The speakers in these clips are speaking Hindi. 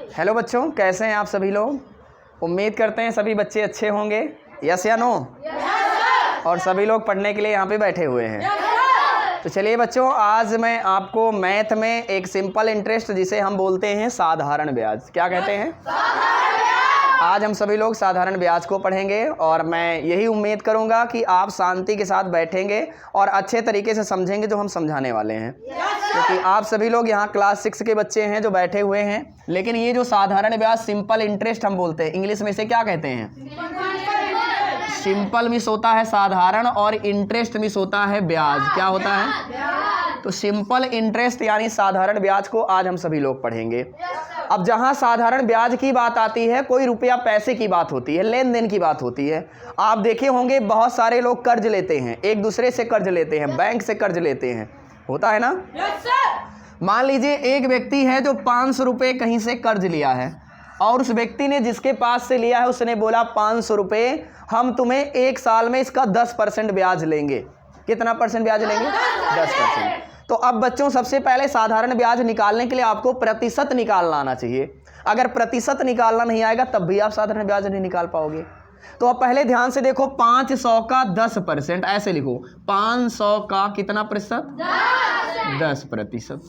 हेलो बच्चों, कैसे हैं आप सभी लोग। उम्मीद करते हैं सभी बच्चे अच्छे होंगे। यस या नो? और सभी लोग पढ़ने के लिए यहाँ पे बैठे हुए हैं। तो चलिए बच्चों, आज मैं आपको मैथ में एक सिंपल इंटरेस्ट जिसे हम बोलते हैं साधारण ब्याज, क्या कहते हैं, आज हम सभी लोग साधारण ब्याज को पढ़ेंगे। और मैं यही उम्मीद करूंगा कि आप शांति के साथ बैठेंगे और अच्छे तरीके से समझेंगे जो हम समझाने वाले हैं, क्योंकि आप सभी लोग यहाँ क्लास 6 के बच्चे हैं जो बैठे हुए हैं। लेकिन ये जो साधारण ब्याज सिंपल इंटरेस्ट हम बोलते हैं, इंग्लिश में इसे क्या कहते हैं? सिंपल मिस होता है साधारण और इंटरेस्ट मिस होता है ब्याज। क्या होता है? तो सिंपल इंटरेस्ट यानी साधारण ब्याज को आज हम सभी लोग पढ़ेंगे। अब जहां साधारण ब्याज की बात आती है, कोई रुपया पैसे की बात होती है, लेन देन की बात होती है। आप देखे होंगे बहुत सारे लोग कर्ज लेते हैं, एक दूसरे से कर्ज लेते हैं, बैंक से कर्ज लेते हैं, होता है ना? मान लीजिए एक व्यक्ति है जो 500 रुपये कहीं से कर्ज लिया है और उस व्यक्ति ने जिसके पास से लिया है उसने बोला 500 रुपये हम तुम्हें 1 साल में इसका 10% ब्याज लेंगे। कितना परसेंट ब्याज लेंगे? 10%। तो अब बच्चों, सबसे पहले साधारण ब्याज निकालने के लिए आपको प्रतिशत निकालना आना चाहिए। अगर प्रतिशत निकालना नहीं आएगा तब भी आप साधारण ब्याज नहीं निकाल पाओगे। तो अब पहले ध्यान से देखो, 500 का 10%, ऐसे लिखो 500 का कितना प्रतिशत? 10%।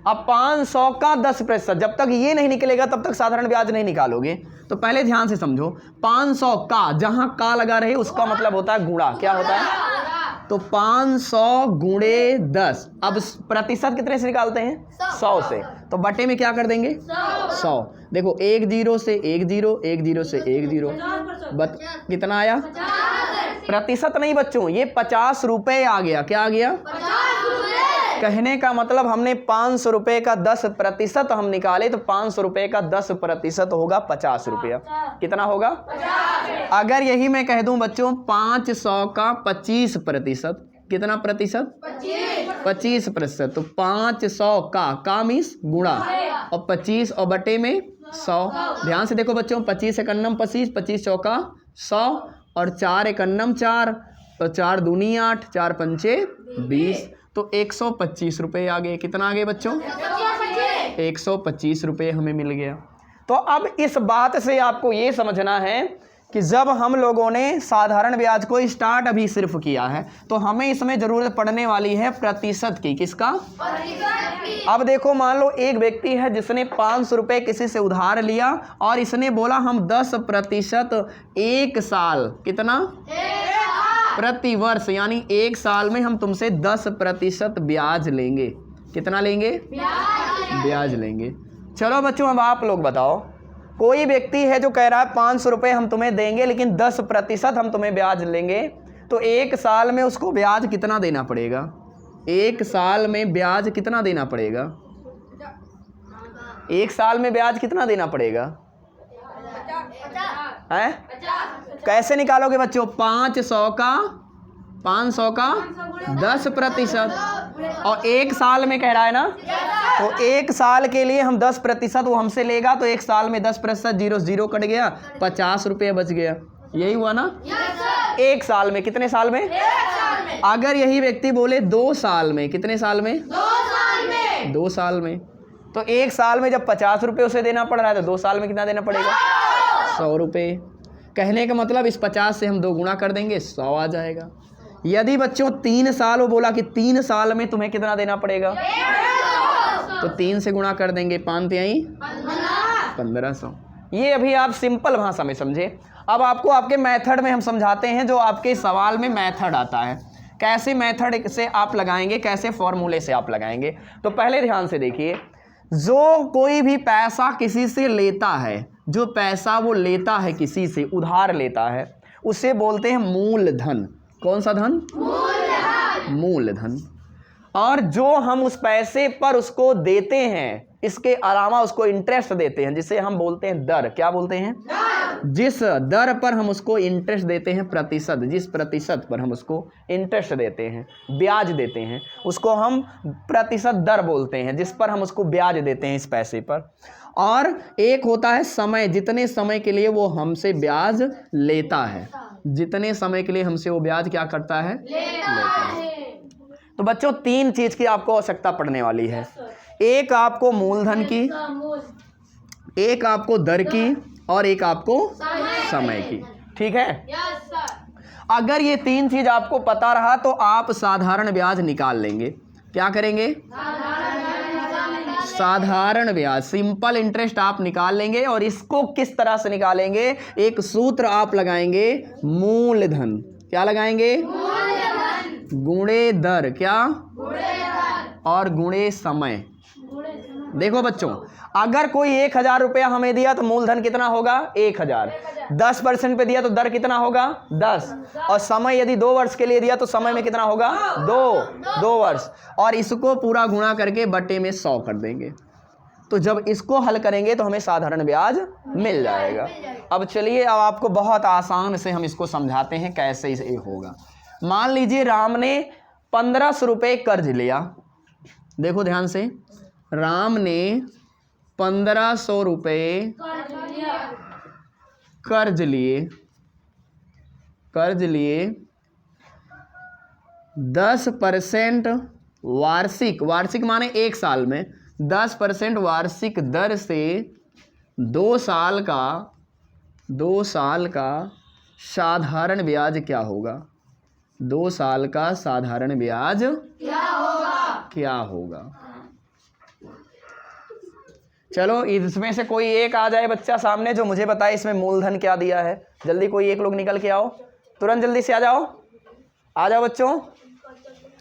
अब 500 का 10%, जब तक ये नहीं निकलेगा तब तक साधारण ब्याज नहीं निकालोगे। तो पहले ध्यान से समझो, 500 का, जहां का लगा रहे उसका मतलब होता है गुणा। क्या होता है? तो 500 गुणे 10। अब प्रतिशत कितने से निकालते हैं? 100 से। तो बटे में क्या कर देंगे? 100। देखो 1 0 से 1 0, 1 0 से 1 0, कितना आया? प्रतिशत नहीं बच्चों, ये 50 रुपये आ गया। क्या आ गया? कहने का मतलब हमने 500 रुपये का 10% हम निकाले, तो 500 रुपये का 10% होगा 50 रुपया। कितना होगा? 50। अगर यही मैं कह दूं बच्चों 500 का 25%, कितना प्रतिशत? 25%। तो 500 का मीन्स गुणा और 25 और बटे में 100। ध्यान से देखो बच्चों, 25 एकन्नम 25, 25 चौका 100 और 4 एकन्नम 4 और 4 दूनी 8, 4 पंचे 20। तो 125 रुपये आ गए। कितना आ गए बच्चों? 125 रुपये हमें मिल गया। तो अब इस बात से आपको ये समझना है कि जब हम लोगों ने साधारण ब्याज को स्टार्ट अभी सिर्फ किया है, तो हमें इसमें जरूरत पड़ने वाली है प्रतिशत की। किसका? प्रतिशत की। अब देखो, मान लो एक व्यक्ति है जिसने 500 रुपये किसी से उधार लिया और इसने बोला हम 10% 1 साल, कितना? प्रति वर्ष, यानी 1 साल में हम तुमसे 10% ब्याज लेंगे। कितना लेंगे? ब्याज लेंगे। चलो बच्चों, अब आप लोग बताओ, कोई व्यक्ति है जो कह रहा है 500 रुपये हम तुम्हें देंगे लेकिन 10% हम तुम्हें ब्याज लेंगे, तो 1 साल में उसको ब्याज कितना देना पड़ेगा? 1 साल में ब्याज कितना देना पड़ेगा? 1 साल में ब्याज कितना देना पड़ेगा? हैं? कैसे निकालोगे बच्चों? 500 का 10% और 1 साल में कह रहा है ना, तो 1 साल के लिए हम 10% वो हमसे लेगा, तो 1 साल में 10% 0 0 कट गया, 50 रुपये बच गया। यही हुआ ना? 1 साल में। कितने साल में? 1 साल में। अगर यही व्यक्ति बोले 2 साल में, कितने साल में? 2 साल में। 2 साल में। तो 1 साल में जब 50 रुपये उसे देना पड़ रहा है, तो 2 साल में कितना देना पड़ेगा? 100 रुपये। कहने का मतलब इस 50 से हम 2 गुणा कर देंगे, 100 आ जाएगा। यदि बच्चों 3 साल, वो बोला कि 3 साल में तुम्हें कितना देना पड़ेगा, तो 3 से गुणा कर देंगे, 5 तिहाई 1500। ये अभी आप सिंपल भाषा में समझे। अब आपको आपके मेथड में हम समझाते हैं, जो आपके सवाल में मेथड आता है, कैसे मेथड से आप लगाएंगे, कैसे फॉर्मूले से आप लगाएंगे। तो पहले ध्यान से देखिए, जो कोई भी पैसा किसी से लेता है, जो पैसा वो लेता है किसी से, उधार लेता है, उसे बोलते हैं मूलधन। कौन सा धन? मूलधन। मूलधन। और जो हम उस पैसे पर उसको देते हैं, इसके अलावा उसको इंटरेस्ट देते हैं, जिसे हम बोलते हैं दर। क्या बोलते हैं? जिस दर पर हम उसको इंटरेस्ट देते हैं, प्रतिशत, जिस प्रतिशत पर हम उसको इंटरेस्ट देते हैं, ब्याज देते हैं, उसको हम प्रतिशत दर बोलते हैं, जिस पर हम उसको ब्याज देते हैं इस पैसे पर। और एक होता है समय, जितने समय के लिए वो हमसे ब्याज लेता है, जितने समय के लिए हमसे वो ब्याज क्या करता है? लेता है। तो बच्चों 3 चीज की आपको आवश्यकता पड़ने वाली है। एक आपको मूलधन की, एक आपको दर की और एक आपको समय की, ठीक है। अगर ये तीन चीज आपको पता रहा तो आप साधारण ब्याज निकाल लेंगे। क्या करेंगे? साधारण ब्याज, सिंपल इंटरेस्ट आप निकाल लेंगे। और इसको किस तरह से निकालेंगे? एक सूत्र आप लगाएंगे, मूलधन। क्या लगाएंगे? गुणे दर। क्या? और गुणे समय। देखो बच्चों, अगर कोई 1000 रुपया हमें दिया तो मूलधन कितना होगा? 1000। 10% पे दिया तो दर कितना होगा? 10। और समय यदि 2 वर्ष के लिए दिया तो समय में कितना होगा? 2 वर्ष। और इसको पूरा गुणा करके बटे में 100 कर देंगे। तो जब इसको हल करेंगे तो हमें साधारण ब्याज मिल जाएगा। अब चलिए, अब आपको बहुत आसान से हम इसको समझाते हैं कैसे इसे होगा। मान लीजिए राम ने 1500 रुपये कर्ज लिया। देखो ध्यान से, राम ने 1500 रुपये कर्ज लिए 10% वार्षिक माने 1 साल में 10% वार्षिक दर से 2 साल का साधारण ब्याज क्या होगा? 2 साल का साधारण ब्याज क्या होगा? चलो, इसमें से कोई एक आ जाए बच्चा सामने जो मुझे बताए इसमें मूलधन क्या दिया है। जल्दी कोई एक लोग निकल के आओ, तुरंत जल्दी से आ जाओ बच्चों।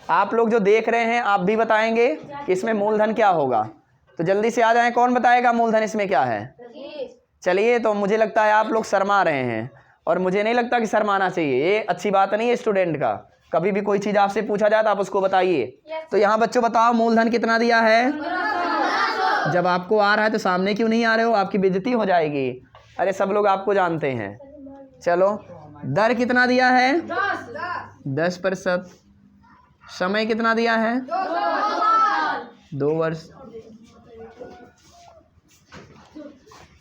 आप लोग जो देख रहे हैं आप भी बताएंगे कि इसमें मूलधन क्या होगा, तो जल्दी से आ जाएं। कौन बताएगा मूलधन इसमें क्या है? चलिए, तो मुझे लगता है आप लोग शर्मा रहे हैं, और मुझे नहीं लगता कि शर्माना चाहिए। ये अच्छी बात नहीं है स्टूडेंट का। कभी भी कोई चीज़ आपसे पूछा जाए तो आप उसको बताइए। तो यहाँ बच्चों बताओ, मूलधन कितना दिया है? जब आपको आ रहा है तो सामने क्यों नहीं आ रहे हो? आपकी बेइज्जती हो जाएगी। अरे सब लोग आपको जानते हैं। चलो, दर कितना दिया है? 10%। समय कितना दिया है? 2 वर्ष।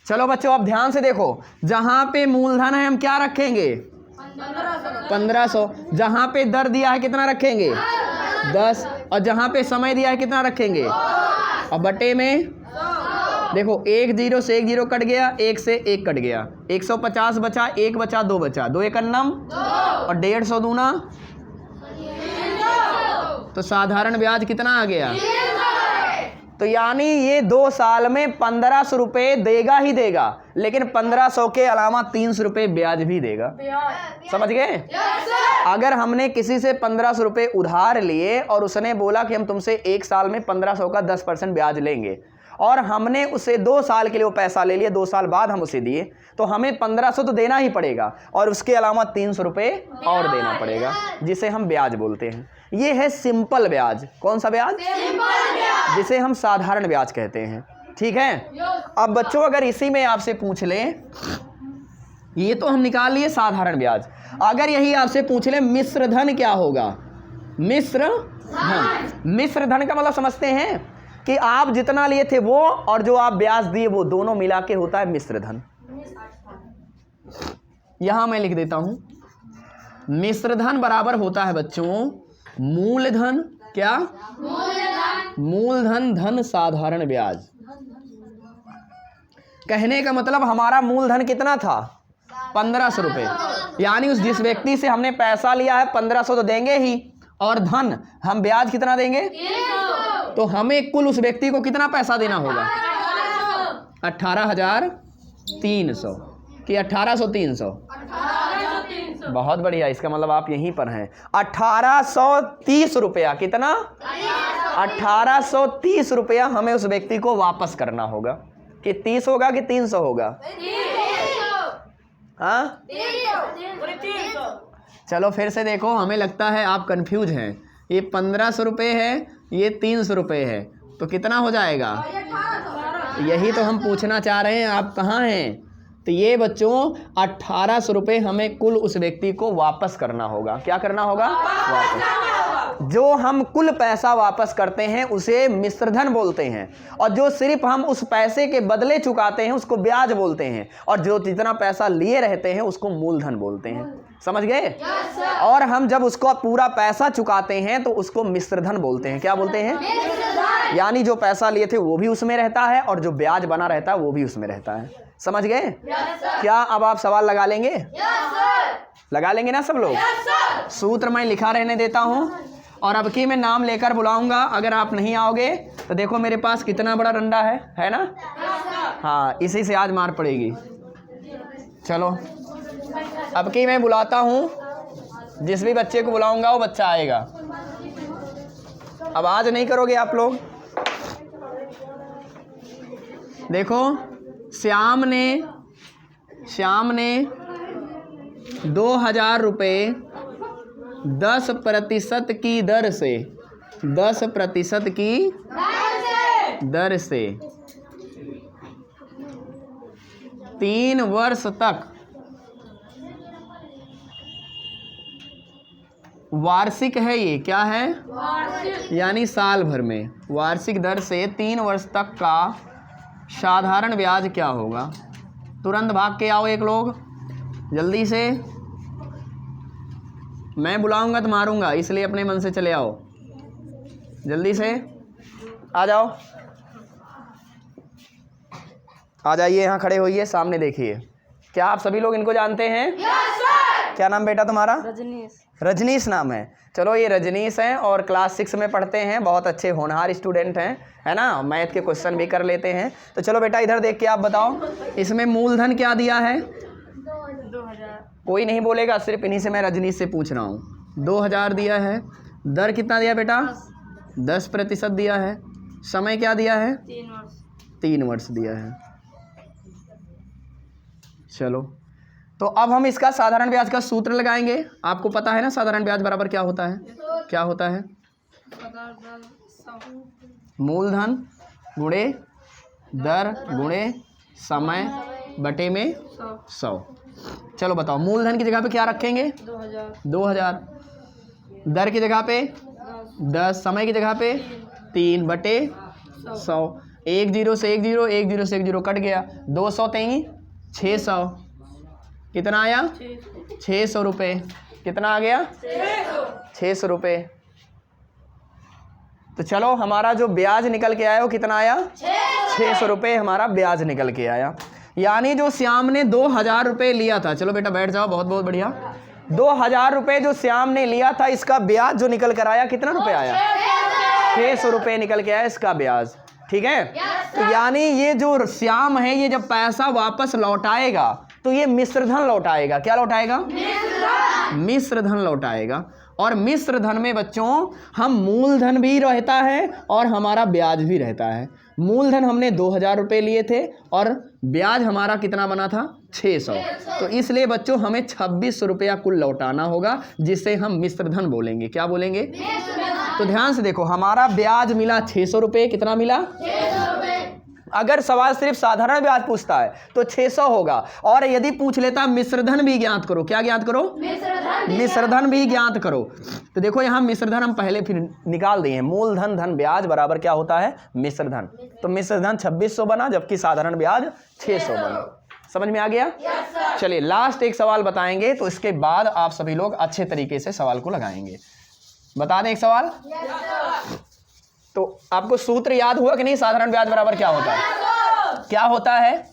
चलो बच्चों, अब ध्यान से देखो, जहां पे मूलधन है हम क्या रखेंगे? 1500। जहां पे दर दिया है कितना रखेंगे? 10। और जहां पे समय दिया है कितना रखेंगे? और बटे में देखो, 1 0 से 1 0 कट गया, 1 से 1 कट गया, 150 बचा, 1 बचा, 2 बचा, 2 1 9 और 150 दूना, तो साधारण ब्याज कितना आ गया? तो यानी ये 2 साल में 1500 रुपये देगा ही देगा, लेकिन 1500 के अलावा 300 रुपये ब्याज भी देगा। समझ गए? अगर हमने किसी से 1500 रुपये उधार लिए और उसने बोला कि हम तुमसे 1 साल में 1500 का 10% ब्याज लेंगे, और हमने उसे 2 साल के लिए वो पैसा ले लिया, 2 साल बाद हम उसे दिए, तो हमें 1500 तो देना ही पड़ेगा, और उसके अलावा 300 रुपये और देना पड़ेगा, जिसे हम ब्याज बोलते हैं। ये है सिंपल ब्याज। कौन सा ब्याज? जिसे हम साधारण ब्याज कहते हैं। ठीक है। अब बच्चों, अगर इसी में आपसे पूछ ले, ये तो हम निकाल लिए साधारण ब्याज, अगर यही आपसे पूछ ले मिश्र धन क्या होगा? मिश्र धन का मतलब समझते हैं कि आप जितना लिए थे वो और जो आप ब्याज दिए वो दोनों मिला के होता है मिश्र धन। यहां मैं लिख देता हूं, मिश्र धन बराबर होता है बच्चों मूलधन। क्या? मूलधन धन साधारण ब्याज। कहने का मतलब हमारा मूलधन कितना था? 1500 रुपये। यानी उस जिस व्यक्ति से हमने पैसा लिया है 1500 तो देंगे ही, और धन हम ब्याज कितना देंगे? तो हमें कुल उस व्यक्ति को कितना पैसा देना होगा? 18,300 कि 1830? बहुत बढ़िया, इसका मतलब आप यहीं पर हैं। 1830 रुपया। कितना? 1830 रुपया हमें उस व्यक्ति को वापस करना होगा। कि 30 होगा कि 300 होगा? हाँ, चलो फिर से देखो, हमें लगता है आप कंफ्यूज हैं। ये 1500 रुपये है, ये 300 रुपये है, तो कितना हो जाएगा? यही तो हम पूछना चाह रहे हैं, आप कहाँ हैं? तो ये बच्चों 1800 रुपये हमें कुल उस व्यक्ति को वापस करना होगा। क्या करना होगा? वापस। जो हम कुल पैसा वापस करते हैं उसे मिश्रधन बोलते हैं, और जो सिर्फ हम उस पैसे के बदले चुकाते हैं उसको ब्याज बोलते हैं, और जो जितना पैसा लिए रहते हैं उसको मूलधन बोलते हैं। समझ गए? और हम जब उसको पूरा पैसा चुकाते हैं तो उसको मिश्र धन बोलते हैं। क्या बोलते हैं? यानी जो पैसा लिए थे वो भी उसमें रहता है और जो ब्याज बना रहता है वो भी उसमें रहता है। समझ गए? क्या अब आप सवाल लगा लेंगे? लगा लेंगे ना सब लोग? सूत्र मैं लिखा रहने देता हूं और अब की मैं नाम लेकर बुलाऊंगा। अगर आप नहीं आओगे तो देखो मेरे पास कितना बड़ा डंडा है ना? हाँ, इसी से आज मार पड़ेगी। चलो अब की मैं बुलाता हूं, जिस भी बच्चे को बुलाऊंगा वो बच्चा आएगा। अब आज नहीं करोगे आप लोग। देखो श्याम ने 2000 रुपये 10% की दर से 10% की दर से 3 वर्ष तक वार्षिक है। ये क्या है? यानी साल भर में वार्षिक दर से 3 वर्ष तक का साधारण ब्याज क्या होगा? तुरंत भाग के आओ एक लोग, जल्दी से। मैं बुलाऊंगा तो मारूंगा, इसलिए अपने मन से चले आओ, जल्दी से आ जाओ। आ जाइए, यहाँ खड़े होइए, सामने देखिए। क्या आप सभी लोग इनको जानते हैं? क्या नाम बेटा तुम्हारा? रजनीश। रजनीश नाम है। चलो ये रजनीश हैं और क्लास 6 में पढ़ते हैं, बहुत अच्छे होनहार स्टूडेंट हैं, है ना? मैथ के क्वेश्चन भी कर लेते हैं। तो चलो बेटा इधर देख के आप बताओ, इसमें मूलधन क्या दिया है? 2000। कोई नहीं बोलेगा, सिर्फ इन्हीं से मैं रजनीश से पूछ रहा हूँ। 2000 दिया है। दर कितना दिया बेटा? 10% दिया है। समय क्या दिया है? 3 वर्ष। 3 वर्ष दिया है। चलो तो अब हम इसका साधारण ब्याज का सूत्र लगाएंगे। आपको पता है ना साधारण ब्याज बराबर क्या होता है? क्या होता है? मूलधन गुणे दर गुणे समय बटे में 100। चलो बताओ, मूलधन की जगह पे क्या रखेंगे? 2000। दर की जगह पे 10, समय की जगह पे 3 बटे 100। 1 0 से 1 0, 1 0 से 1 0 कट गया। 200 तेई 600। कितना आया? 600 रुपये। कितना आ गया? 600 रुपये। तो चलो हमारा जो ब्याज निकल के आया वो कितना आया? 600 रुपये हमारा ब्याज निकल के आया। यानी जो श्याम ने 2000 रुपये लिया था, चलो बेटा बैठ जाओ, बहुत बहुत बढ़िया। 2000 रुपये जो श्याम ने लिया था, इसका ब्याज जो निकल कर आया कितना रुपये आया? 600 रुपये निकल के आया इसका ब्याज। ठीक है? तो यानी ये जो श्याम है, ये जब पैसा वापस लौटाएगा तो ये मिश्रधन लौटाएगा। क्या लौटाएगा? मिश्रधन लौटाएगा। और मिश्रधन में बच्चों हम मूलधन भी रहता है और हमारा ब्याज भी रहता है। मूलधन हमने 2000 रुपये लिए थे और ब्याज हमारा कितना बना था? 600। तो इसलिए बच्चों हमें 2600 रुपया कुल लौटाना होगा, जिसे हम मिश्रधन बोलेंगे। क्या बोलेंगे? तो ध्यान से देखो, हमारा ब्याज मिला 600 रुपये। कितना मिला? 600 रुपये। अगर सवाल सिर्फ साधारण ब्याज पूछता है तो 600 होगा, और यदि पूछ लेता मिश्रधन भी ज्ञात करो। क्या ज्ञात करो? मिश्रधन भी ज्ञात करो। तो देखो यहाँ मिश्रधन हम पहले फिर निकाल दिए हैं। मूलधन धन ब्याज बराबर क्या होता है? मिश्रधन। तो मिश्रधन 2600 बना, जबकि साधारण ब्याज 600 बना। समझ में आ गया? चलिए लास्ट एक सवाल बताएंगे, तो इसके बाद आप सभी लोग अच्छे तरीके से सवाल को लगाएंगे। बता दें एक सवाल। तो आपको सूत्र याद हुआ कि नहीं? साधारण ब्याज बराबर क्या होता है? क्या होता है?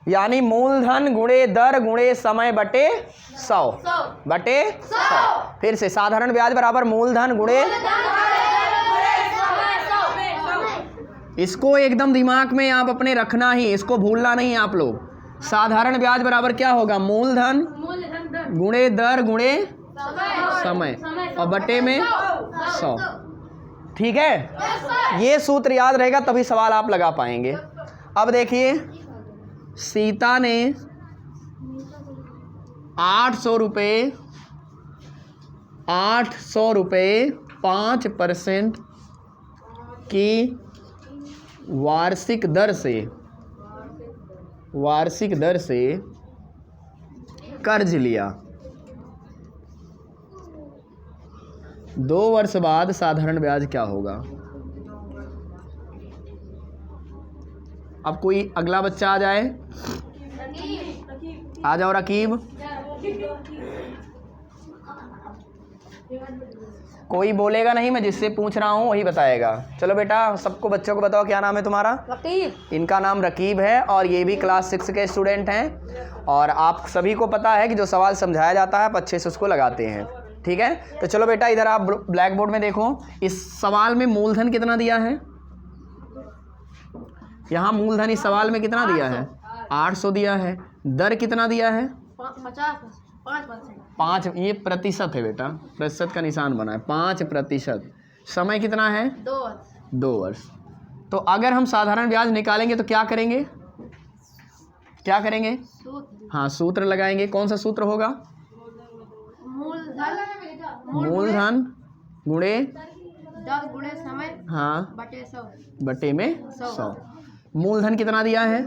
यानी मूलधन गुणे दर गुणे समय बटे 100 बटे 100। फिर से साधारण ब्याज बराबर मूलधन गुणे, इसको एकदम दिमाग में आप अपने रखना ही, इसको भूलना नहीं आप लोग। साधारण ब्याज बराबर क्या होगा? मूलधन गुणे दर गुणे समय और बटे में 100। ठीक है? ये सूत्र याद रहेगा तभी सवाल आप लगा पाएंगे। अब देखिए, सीता ने 800 रुपये 5% की वार्षिक दर से कर्ज लिया। 2 वर्ष बाद साधारण ब्याज क्या होगा? अब कोई अगला बच्चा आ जाए, आ जाओ रकीब। कोई बोलेगा नहीं, मैं जिससे पूछ रहा हूँ वही बताएगा। चलो बेटा, सबको बच्चों को बताओ क्या नाम है तुम्हारा? रकीब। इनका नाम रकीब है और ये भी क्लास 6 के स्टूडेंट हैं। और आप सभी को पता है कि जो सवाल समझाया जाता है आप अच्छे से उसको लगाते हैं, ठीक है। तो चलो बेटा, इधर आप ब्लैक बोर्ड में देखो। इस सवाल में मूलधन कितना दिया है? यहाँ मूलधन इस सवाल में कितना दिया है? 800 दिया है। दर कितना दिया है? 5। ये प्रतिशत है बेटा, प्रतिशत का निशान बना है, 5%। समय कितना है? 2 वर्ष। तो अगर हम साधारण ब्याज निकालेंगे तो क्या करेंगे? क्या करेंगे? हाँ, सूत्र लगाएंगे। कौन सा सूत्र होगा? मूलधन गुणे दर गुणे समय हाँ बटे 100 बटे में 100। मूलधन कितना दिया है?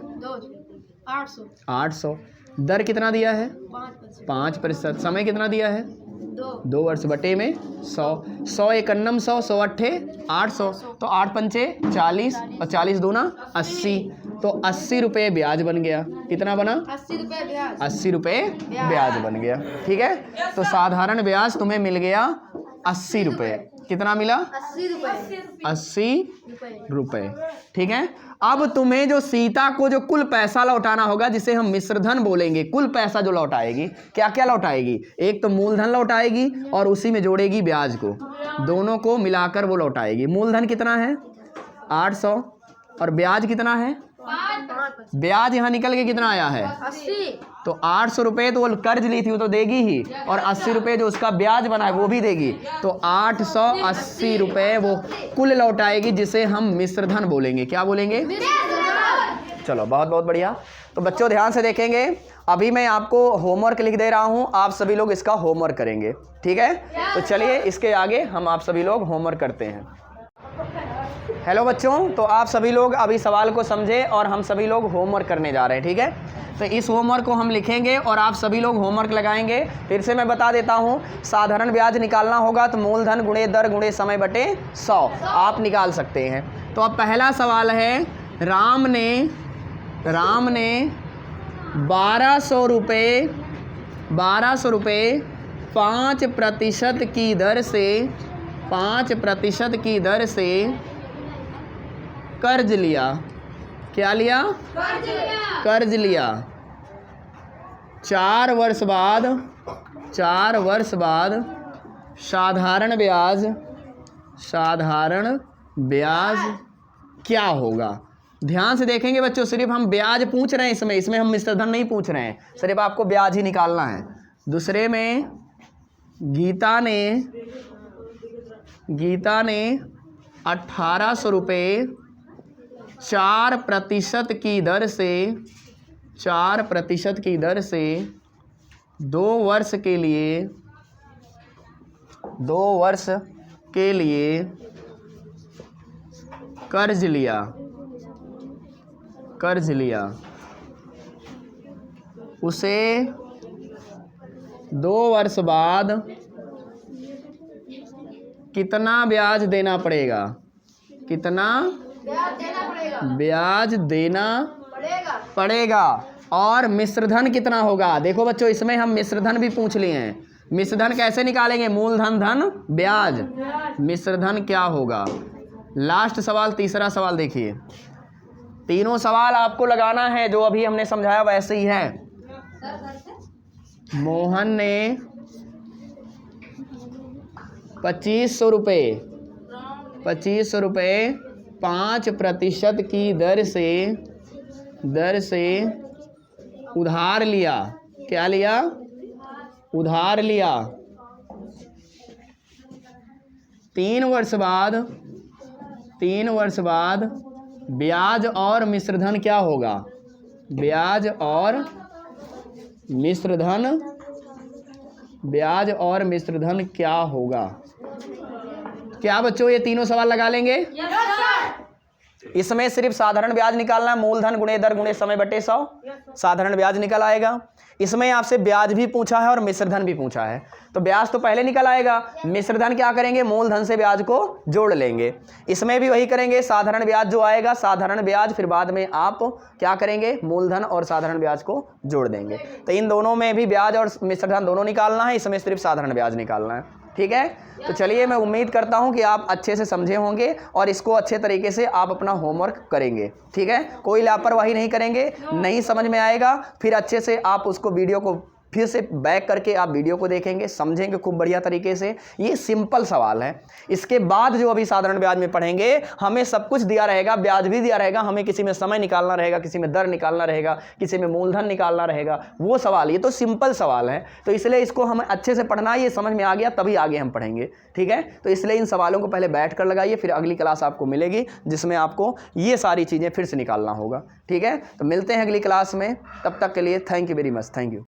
800। दर कितना दिया है? 5%। समय कितना दिया है? 2 वर्ष बटे में 100। 100 एकन्नम 100, 100 अट्ठे 800। तो 8 पंचे 40 और 40 दूना 80। तो 80 रुपये ब्याज बन गया। कितना बना? 80 रुपये ब्याज। 80 रुपये ब्याज बन गया, ठीक है। तो साधारण ब्याज तुम्हें मिल गया 80 रुपये। कितना मिला? 80 रुपये। 80 रुपये, ठीक है। अब तुम्हें जो सीता को जो कुल पैसा लौटाना होगा, जिसे हम मिश्रधन बोलेंगे, कुल पैसा जो लौटाएगी, क्या क्या लौटाएगी? एक तो मूलधन लौटाएगी और उसी में जोड़ेगी ब्याज को, दोनों को मिलाकर वो लौटाएगी। मूलधन कितना है? 800। और ब्याज कितना है? 5। ब्याज यहाँ निकल के कितना आया है? 80। तो 800 रुपये तो वो कर्ज ली थी वो तो देगी ही, और 80 रुपये जो उसका ब्याज बना है वो भी देगी। तो 880 रुपये वो कुल लौटाएगी, जिसे हम मिश्रधन बोलेंगे। क्या बोलेंगे? चलो, बहुत बहुत बढ़िया। तो बच्चों ध्यान से देखेंगे। अभी मैं आपको होमवर्क लिख दे रहा हूँ, आप सभी लोग इसका होमवर्क करेंगे, ठीक है। तो चलिए इसके आगे हम आप सभी लोग होमवर्क करते हैं। हेलो बच्चों, तो आप सभी लोग अभी सवाल को समझे और हम सभी लोग होमवर्क करने जा रहे हैं, ठीक है। तो इस होमवर्क को हम लिखेंगे और आप सभी लोग होमवर्क लगाएंगे। फिर से मैं बता देता हूँ, साधारण ब्याज निकालना होगा तो मूलधन गुणे दर गुणे समय बटे 100 आप निकाल सकते हैं। तो अब पहला सवाल है, राम ने 1200 रुपये 5% की दर से कर्ज लिया। क्या लिया? कर्ज लिया। 4 वर्ष बाद साधारण ब्याज क्या होगा? ध्यान से देखेंगे बच्चों, सिर्फ हम ब्याज पूछ रहे हैं इसमें हम मिश्रधन नहीं पूछ रहे हैं, सिर्फ आपको ब्याज ही निकालना है। दूसरे में गीता ने 1800 रुपये 4% की दर से 2 वर्ष के लिए कर्ज लिया। उसे 2 वर्ष बाद कितना ब्याज देना पड़ेगा? ब्याज देना पड़ेगा। और मिश्रधन कितना होगा? देखो बच्चों, इसमें हम मिश्रधन भी पूछ लिए हैं। मिश्रधन कैसे निकालेंगे? मूलधन धन ब्याज। मिश्रधन क्या होगा? लास्ट सवाल, तीसरा सवाल देखिए। तीनों सवाल आपको लगाना है, जो अभी हमने समझाया वैसे ही है। मोहन ने 2500 रुपये 5% की दर से उधार लिया। क्या लिया? उधार लिया। 3 वर्ष बाद ब्याज और मिश्रधन क्या होगा? ब्याज और मिश्रधन क्या होगा? क्या बच्चों ये तीनों सवाल लगा लेंगे? इसमें सिर्फ साधारण ब्याज निकालना है, मूलधन गुणे दर गुणे समय बटे 100, साधारण ब्याज निकल आएगा। इसमें आपसे ब्याज भी पूछा है और मिश्रधन भी पूछा है, तो ब्याज तो पहले निकल आएगा, मिश्रधन क्या करेंगे, मूलधन से ब्याज को जोड़ लेंगे। इसमें भी वही करेंगे, साधारण ब्याज जो आएगा साधारण ब्याज, फिर बाद में आप क्या करेंगे, मूलधन और साधारण ब्याज को जोड़ देंगे। तो इन दोनों में भी ब्याज और मिश्रधन दोनों निकालना है, इसमें सिर्फ साधारण ब्याज निकालना है। ठीक है, तो चलिए मैं उम्मीद करता हूं कि आप अच्छे से समझे होंगे और इसको अच्छे तरीके से आप अपना होमवर्क करेंगे। ठीक है, कोई लापरवाही नहीं करेंगे, नहीं समझ में आएगा फिर अच्छे से आप उसको वीडियो को फिर से बैक करके आप वीडियो को देखेंगे, समझेंगे खूब बढ़िया तरीके से। ये सिंपल सवाल है। इसके बाद जो अभी साधारण ब्याज में पढ़ेंगे, हमें सब कुछ दिया रहेगा, ब्याज भी दिया रहेगा, हमें किसी में समय निकालना रहेगा, किसी में दर निकालना रहेगा, किसी में मूलधन निकालना रहेगा, वो सवाल। ये तो सिंपल सवाल है, तो इसलिए इसको हमें अच्छे से पढ़ना, ये समझ में आ गया तभी आगे हम पढ़ेंगे। ठीक है, तो इसलिए इन सवालों को पहले बैठ कर लगाइए, फिर अगली क्लास आपको मिलेगी जिसमें आपको ये सारी चीज़ें फिर से निकालना होगा। ठीक है, तो मिलते हैं अगली क्लास में, तब तक के लिए thank you very much, thank you.